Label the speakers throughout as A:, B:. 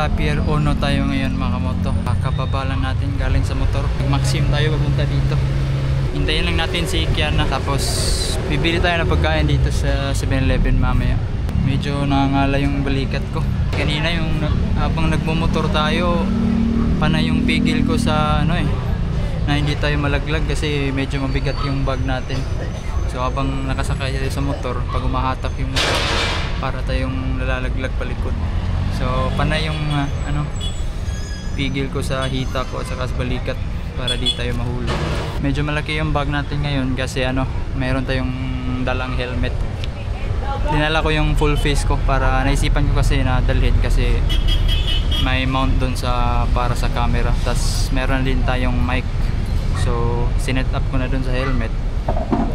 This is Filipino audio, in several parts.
A: Nasa Pier 1 tayo ngayon mga kamoto. Kakababa lang natin galing sa motor. Maxim tayo papunta dito. Hintayin lang natin si Kiana. Tapos bibili tayo ng pagkain dito sa 7-Eleven mamaya. Medyo nangangala yung balikat ko. Kanina yung habang nagmumotor tayo, panay yung pigil ko sa ano na hindi tayo malaglag kasi medyo mabigat yung bag natin. So habang nakasakay tayo sa motor, pag umahatak yung motor, para tayong nalalaglag palikod. So panay yung pigil ko sa hita ko at saka sa balikat para di tayo mahulog. Medyo malaki yung bag natin ngayon kasi mayroon tayong dalang helmet. Dinala ko yung full face ko para naisipan ko kasi na dalhin kasi may mount doon para sa camera. Tas meron din tayong mic. So sinet up ko na doon sa helmet.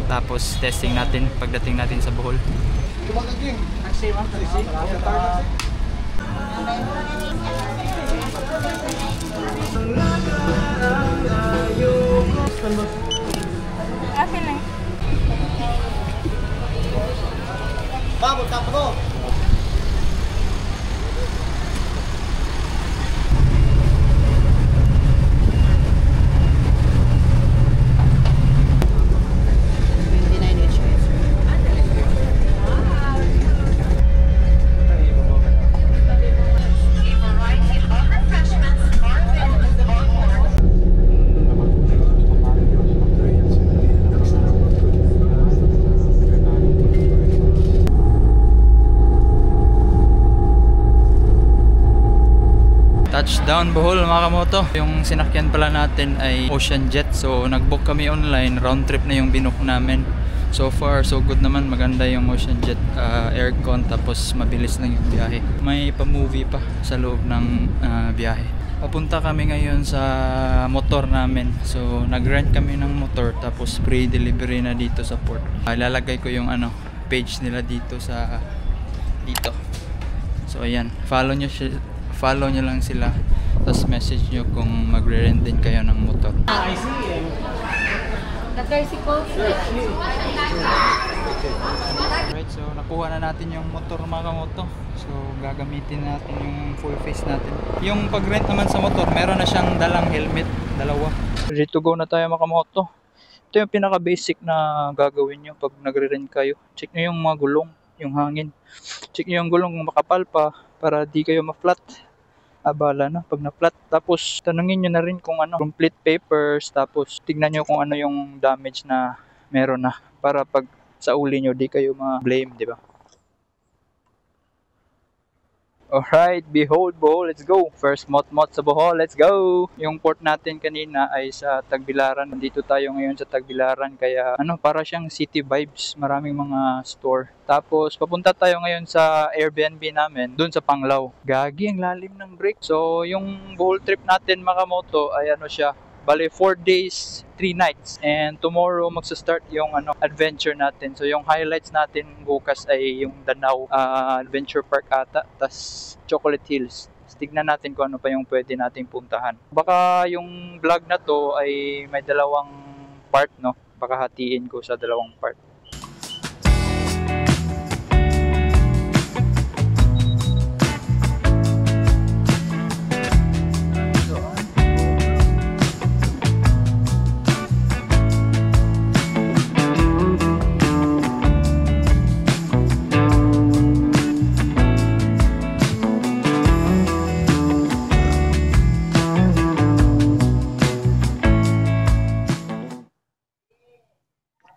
A: Tapos testing natin pagdating natin sa Bohol.
B: Vamos, tapos.
A: Touchdown Bohol mga kamoto. Yung sinakyan pala natin ay Ocean Jet. So nagbook kami online, round trip na yung binook namin. So far so good naman, maganda yung Ocean Jet, aircon, tapos mabilis lang yung biyahe. May pa-movie pa sa loob ng biyahe. Papunta kami ngayon sa motor namin. So nag-rent kami ng motor tapos free delivery na dito sa port. Ilalagay ko yung page nila dito dito. So ayan, follow nyo lang sila, tapos message nyo kung magre-rent din kayo ng motor.
B: I see.
C: The tricycles.
A: Right, so nakuha na natin yung motor mga kamoto. So gagamitin natin yung full face natin. Yung pag-rent naman sa motor, meron na siyang dalang helmet, dalawa. Ready to go na tayo mga kamoto. Ito yung pinaka basic na gagawin nyo pag nagre-rent kayo. Check nyo yung mga gulong, yung hangin. Check nyo yung gulong kung makapal pa para di kayo ma-flat. Abala na pag na-flat. Tapos tanungin nyo na rin kung complete papers. Tapos tignan nyo kung ano yung damage na meron na para pag sa uli nyo di kayo ma-blame, di ba? Alright, behold Bohol, let's go! First mot-mot sa Bohol, let's go! Yung port natin kanina ay sa Tagbilaran. Nandito tayo ngayon sa Tagbilaran, kaya para siyang city vibes, maraming mga store. Tapos papunta tayo ngayon sa Airbnb namin, dun sa Panglao. Gagi, ang lalim ng break. So yung Bohol trip natin mga kamoto ay siya, bale 4 days, 3 nights. And tomorrow magsa-start yung adventure natin. So yung highlights natin bukas ay yung Danau Adventure Park ata, tas Chocolate Hills. Tignan natin kung ano pa yung pwede nating puntahan. Baka yung vlog na to ay may dalawang part, no? Baka hatiin ko sa dalawang part.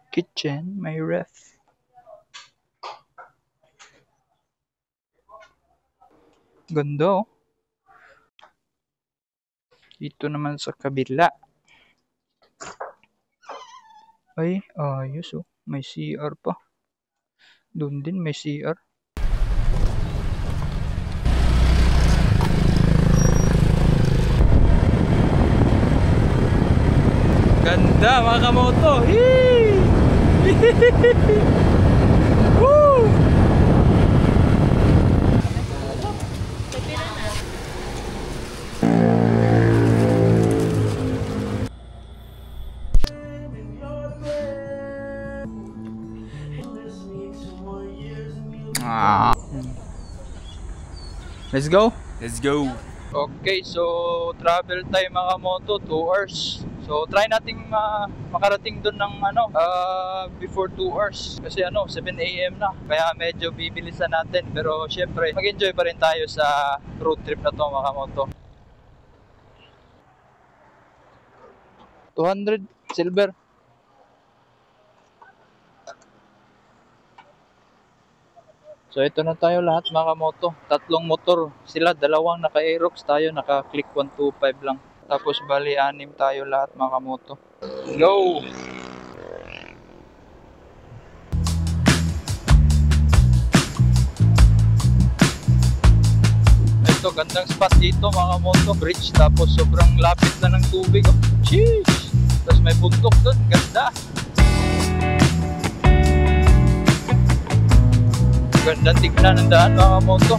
A: Kitchen, may ref. Ganda, oh. Dito naman sa kabila. Ay, ayos, oh. May CR pa. Doon din may CR. Ganda mga kamoto. Woo! Let's go.
B: Let's go!
A: Okay, so travel tayo mga moto, 2 hours. So try nating makarating doon ng before 2 hours. Kasi 7 AM na. Kaya medyo bibilisan natin. Pero syempre, mag-enjoy pa rin tayo sa road trip na to mga moto. 200 silver. So ito na tayo lahat mga moto. 3 motor. Sila 2 naka-Aerox, tayo naka-Click 125 lang. Tapos bali 6 tayo lahat mga moto. Go! Ito gandang spot dito mga moto. Bridge tapos sobrang lapit na ng tubig. Oh, sheesh! Tapos may bundok doon. Ganda! Ganda tignan ng daan mga moto.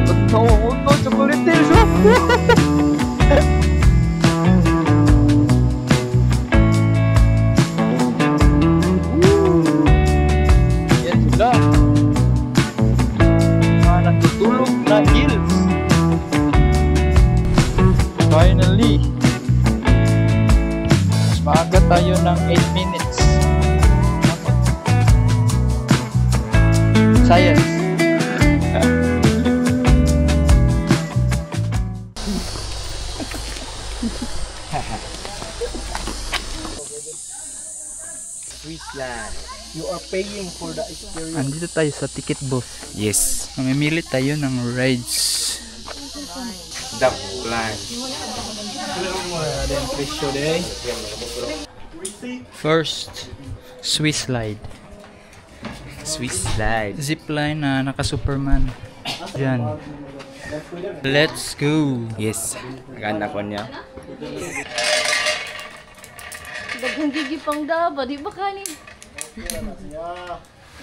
A: Ito, chocolate hills. Yan sila. Natutulog na hills. Finally, mas maaga tayo ng 8 minutes. Science.
B: Switzerland. You are paying for the experience.
A: Andito tayo sa ticket booth.
B: Yes.
A: Mamimili tayo ng rides.
B: The plan.
A: First, Swiss slide.
B: Swiss slide.
A: Zipline na naka-Superman. Diyan. Let's go.
B: Yes. Ganda ko niya.
C: Daghang gigi pang daba, di ba kanin?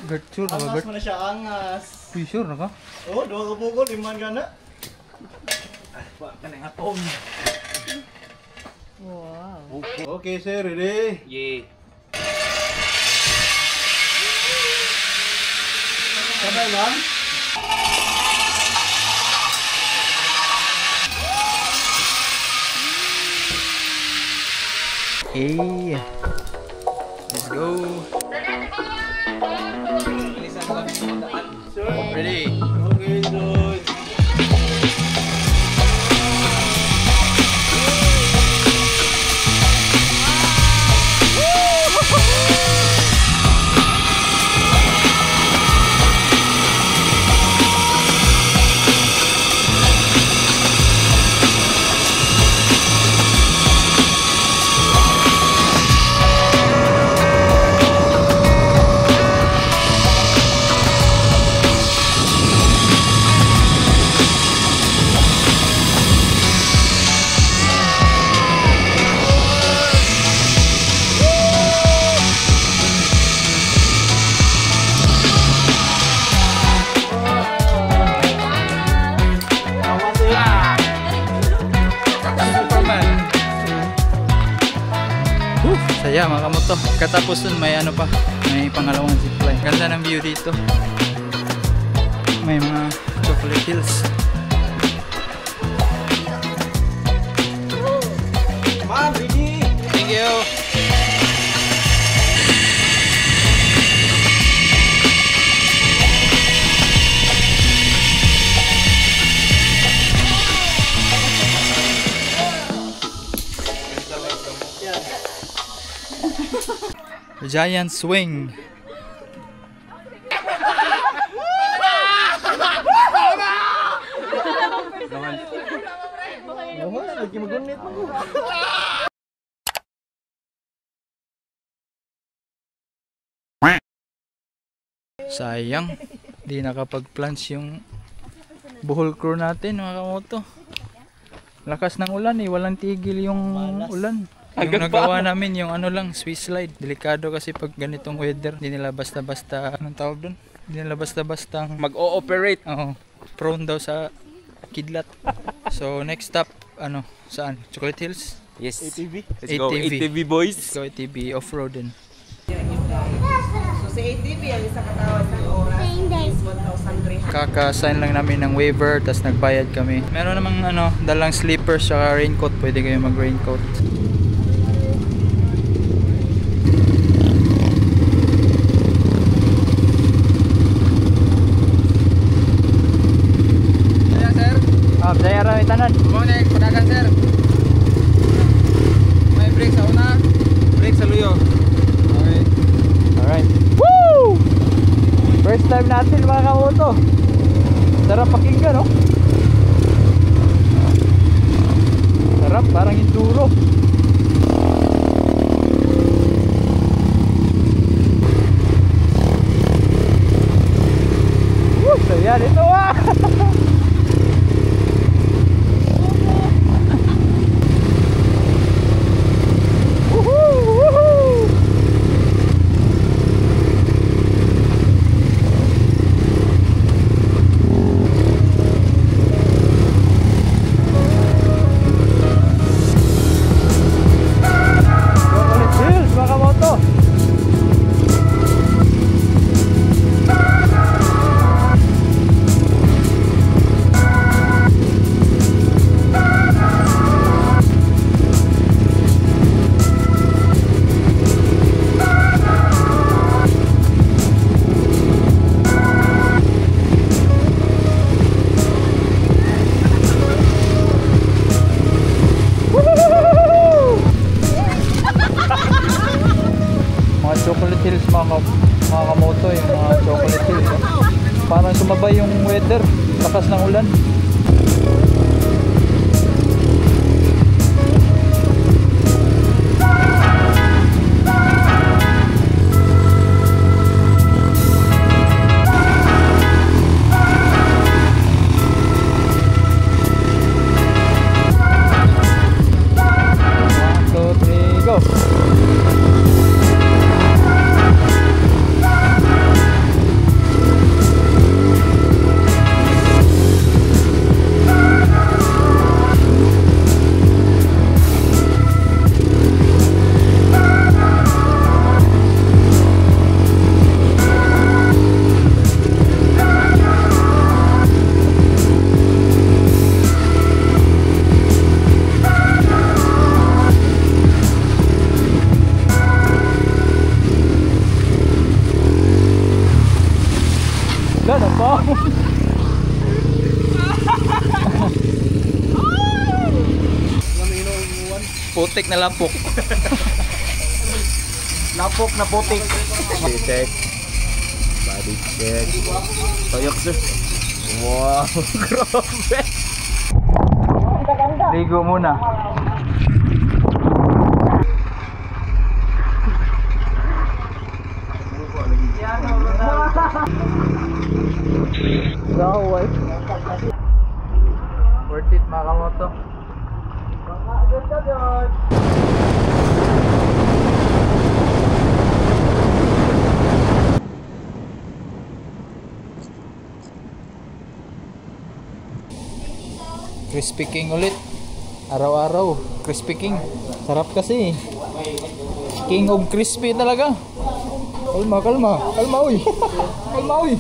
A: Bert, sure na ba,
D: Angas
A: Bert?
D: mo na siya, angas.
A: Uy, sure na ka?
D: Oh, 2 ka pugol, 5 ka na. Ay, pa ka na atom.
C: Wow.
D: Okay, sir, ready?
B: Yeah.
D: Sabay lang.
A: Hey. Let's go. Ready?
D: Okay, good.
A: Saya mga kamoto. Katapos dun may may pangalawang zipline. Ganda ng view dito. May mga chocolate hills.
D: Ma'am, ready?
A: Thank you. Giant swing.
D: Oh, lagi magunit mo.
A: Sayang, di nakapag-plunge yung buhol crew natin mga kamoto. Lakas ng ulan walang tigil yung ulan. Yung nagawa namin yung Swiss slide. Delikado kasi pag ganitong weather, hindi nila basta-basta, anong tawag doon? Hindi nila basta-basta
B: Mag-ooperate.
A: Oo, prone daw sa kidlat. So next stop, saan? Chocolate Hills?
E: Yes.
D: ATV.
E: Let's go
A: ATV.
E: ATV boys.
A: Let's go ATV off-roading.
F: So sa ATV, ang isa katawa sa oras is 1,300.
A: Kaka-sign lang namin ng waiver, tas nagbayad kami. Meron namang dalang slippers saka raincoat. Pwede kayo mag-raincoat. Saya ramai tanan.
E: Mau naik pedagang sir. May brake sa una, brake sa luyo. Okay.
A: Alright. Woo! First time natin mga kamoto. Sarap pakinggan, no? Sarap, parang enduro. Woo! Saya dito, ah! Chocolate Hills mga kamoto, yung mga Chocolate Hills, parang sumabay yung weather, lakas ng ulan. Gano'n po? Putik na lapok.
D: Lapok na putik.
E: Check. Body check. Toyok sir. Wow, grabe.
A: Ligo muna. Gaway. Worth it mga kamoto. Crispy King ulit. Araw-araw, Crispy King. Sarap kasi. King of crispy talaga. Kalma, kalma. Kalma, uy. Kalma, uy.